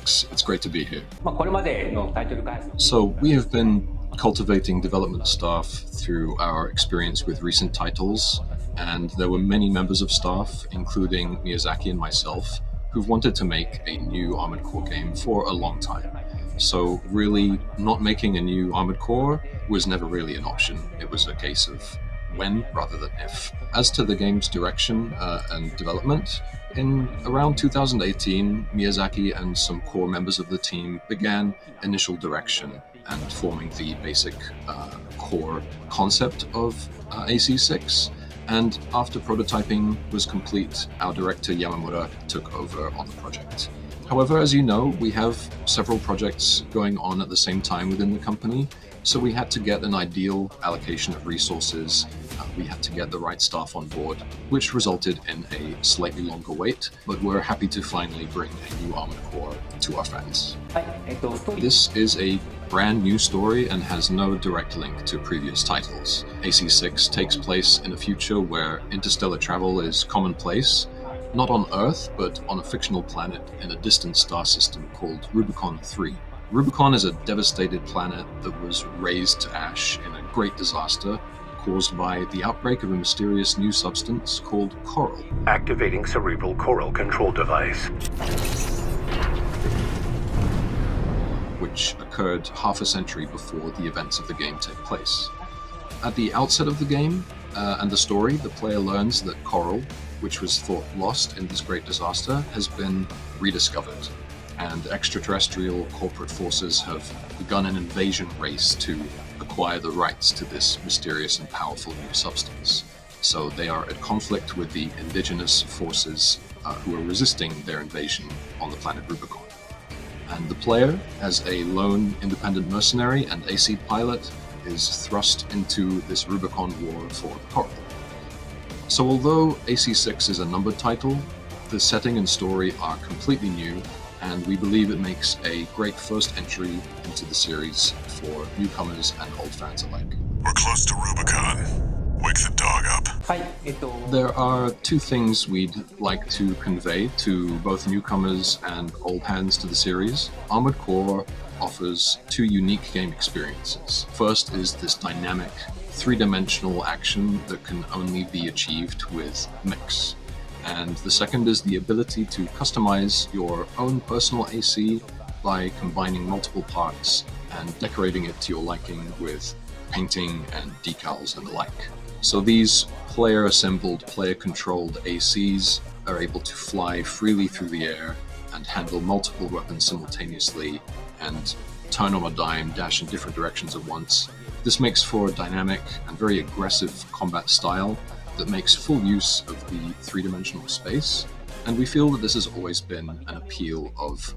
Alex. It's great to be here. So we have been cultivating development staff through our experience with recent titles, and there were many members of staff, including Miyazaki and myself, who've wanted to make a new Armored Core game for a long time. So really, not making a new Armored Core was never really an option. It was a case of when rather than if. As to the game's direction and development, in around 2018, Miyazaki and some core members of the team began initial direction and forming the basic core concept of AC6. And after prototyping was complete, our director Yamamura took over on the project. However, as you know, we have several projects going on at the same time within the company, so we had to get an ideal allocation of resources. We had to get the right staff on board, which resulted in a slightly longer wait, but we're happy to finally bring a new Armored Core to our fans. This is a brand new story and has no direct link to previous titles. AC6 takes place in a future where interstellar travel is commonplace, not on Earth, but on a fictional planet in a distant star system called Rubicon 3. Rubicon is a devastated planet that was razed to ash in a great disaster caused by the outbreak of a mysterious new substance called coral. Activating cerebral coral control device. Which occurred half a century before the events of the game take place. At the outset of the game and the story, the player learns that coral, which was thought lost in this great disaster, has been rediscovered, and extraterrestrial corporate forces have begun an invasion race to acquire the rights to this mysterious and powerful new substance. So they are at conflict with the indigenous forces who are resisting their invasion on the planet Rubicon. And the player, as a lone independent mercenary and AC pilot, is thrust into this Rubicon war for coral. So although AC6 is a numbered title, the setting and story are completely new, and we believe it makes a great first entry into the series for newcomers and old fans alike. We're close to Rubicon. Wake the dog up. There are two things we'd like to convey to both newcomers and old hands to the series. Armored Core offers two unique game experiences. First is this dynamic, three-dimensional action that can only be achieved with mix. And the second is the ability to customize your own personal AC by combining multiple parts and decorating it to your liking with painting and decals and the like. So these player-assembled, player-controlled ACs are able to fly freely through the air and handle multiple weapons simultaneously and turn on a dime, dash in different directions at once. This makes for a dynamic and very aggressive combat style that makes full use of the three-dimensional space, and we feel that this has always been an appeal of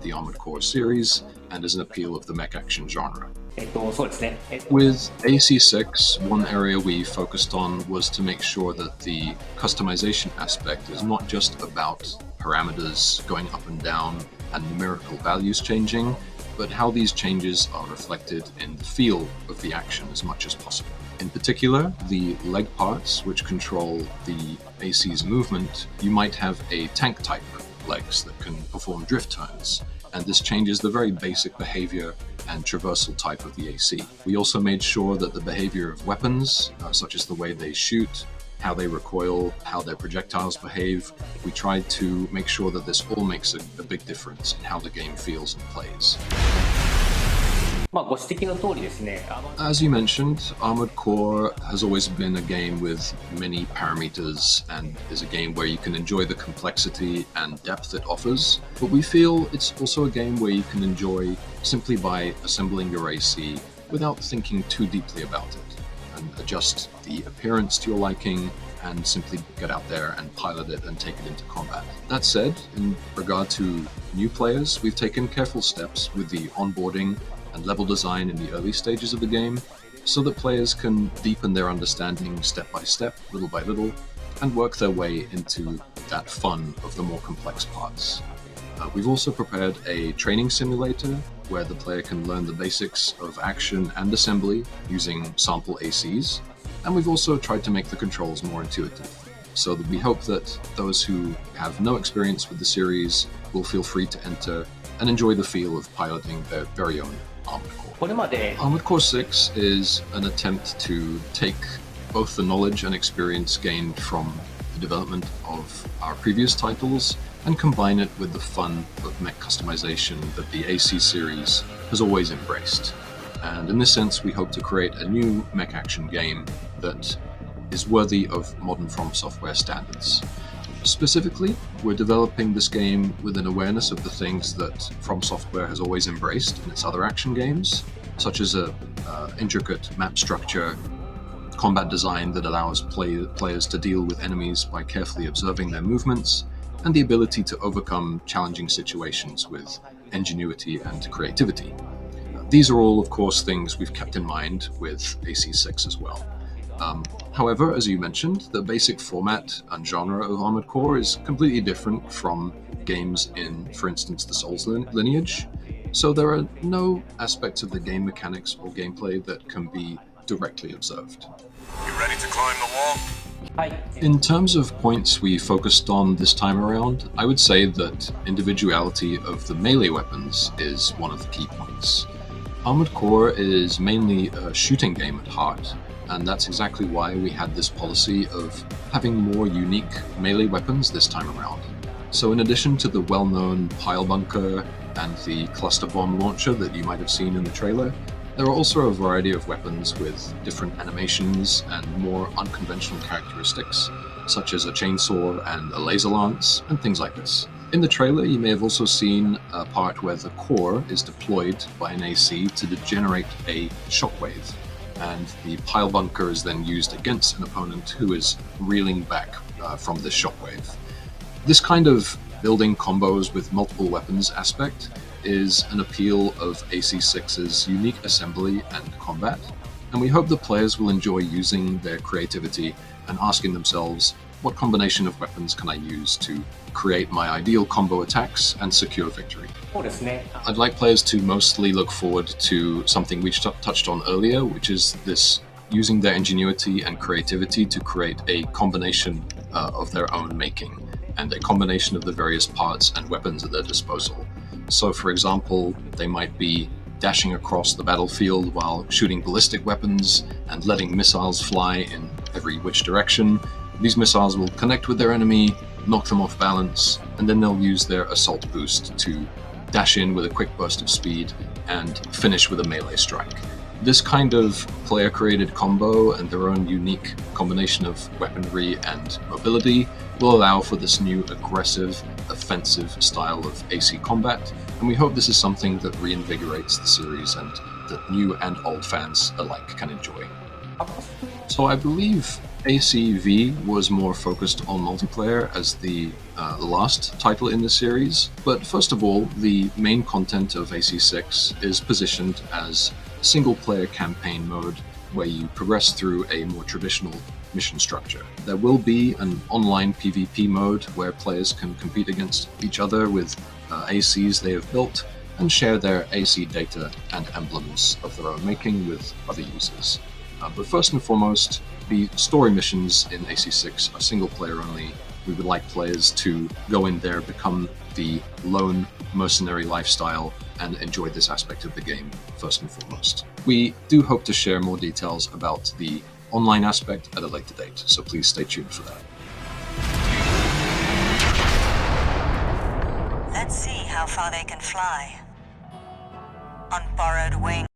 the Armored Core series and is an appeal of the mech action genre. With AC6, one area we focused on was to make sure that the customization aspect is not just about parameters going up and down and numerical values changing, but how these changes are reflected in the feel of the action as much as possible. In particular, the leg parts, which control the AC's movement, you might have a tank-type legs that can perform drift turns, and this changes the very basic behavior and traversal type of the AC. We also made sure that the behavior of weapons, such as the way they shoot, how they recoil, how their projectiles behave, we tried to make sure that this all makes a big difference in how the game feels and plays. As you mentioned, Armored Core has always been a game with many parameters and is a game where you can enjoy the complexity and depth it offers, but we feel it's also a game where you can enjoy simply by assembling your AC without thinking too deeply about it, and adjust the appearance to your liking and simply get out there and pilot it and take it into combat. That said, in regard to new players, we've taken careful steps with the onboarding and level design in the early stages of the game, so that players can deepen their understanding step by step, little by little, and work their way into that fun of the more complex parts. We've also prepared a training simulator where the player can learn the basics of action and assembly using sample ACs, and we've also tried to make the controls more intuitive. So that we hope that those who have no experience with the series will feel free to enter and enjoy the feel of piloting their very own Armored Core. Armored Core 6 is an attempt to take both the knowledge and experience gained from the development of our previous titles and combine it with the fun of mech customization that the AC series has always embraced. And in this sense, we hope to create a new mech action game that is worthy of modern FromSoftware standards. Specifically, we're developing this game with an awareness of the things that FromSoftware has always embraced in its other action games, such as a intricate map structure, combat design that allows players to deal with enemies by carefully observing their movements, and the ability to overcome challenging situations with ingenuity and creativity. These are all, of course, things we've kept in mind with AC6 as well. However, as you mentioned, the basic format and genre of Armored Core is completely different from games in, for instance, the Souls lineage, so there are no aspects of the game mechanics or gameplay that can be directly observed. You ready to climb the wall? In terms of points we focused on this time around, I would say that individuality of the melee weapons is one of the key points. Armored Core is mainly a shooting game at heart, and that's exactly why we had this policy of having more unique melee weapons this time around. So in addition to the well-known pile bunker and the cluster bomb launcher that you might have seen in the trailer, there are also a variety of weapons with different animations and more unconventional characteristics, such as a chainsaw and a laser lance, and things like this. In the trailer, you may have also seen a part where the core is deployed by an AC to generate a shockwave, and the pile bunker is then used against an opponent who is reeling back from this shockwave. This kind of building combos with multiple weapons aspect is an appeal of AC6's unique assembly and combat, and we hope the players will enjoy using their creativity and asking themselves, what combination of weapons can I use to create my ideal combo attacks and secure victory? I'd like players to mostly look forward to something we touched on earlier, which is this using their ingenuity and creativity to create a combination of their own making, and a combination of the various parts and weapons at their disposal. So for example, they might be dashing across the battlefield while shooting ballistic weapons and letting missiles fly in every which direction. These missiles will connect with their enemy, knock them off balance, and then they'll use their assault boost to dash in with a quick burst of speed and finish with a melee strike. This kind of player-created combo and their own unique combination of weaponry and mobility will allow for this new aggressive, offensive style of AC combat, and we hope this is something that reinvigorates the series and that new and old fans alike can enjoy. So I believe ACV was more focused on multiplayer as the last title in the series, but first of all, the main content of AC6 is positioned as a single-player campaign mode where you progress through a more traditional mission structure. There will be an online PvP mode where players can compete against each other with ACs they have built and share their AC data and emblems of their own making with other users. But first and foremost, the story missions in AC6 are single player only. We would like players to go in there, become the lone mercenary lifestyle, and enjoy this aspect of the game first and foremost. We do hope to share more details about the online aspect at a later date, so please stay tuned for that. Let's see how far they can fly on borrowed wings.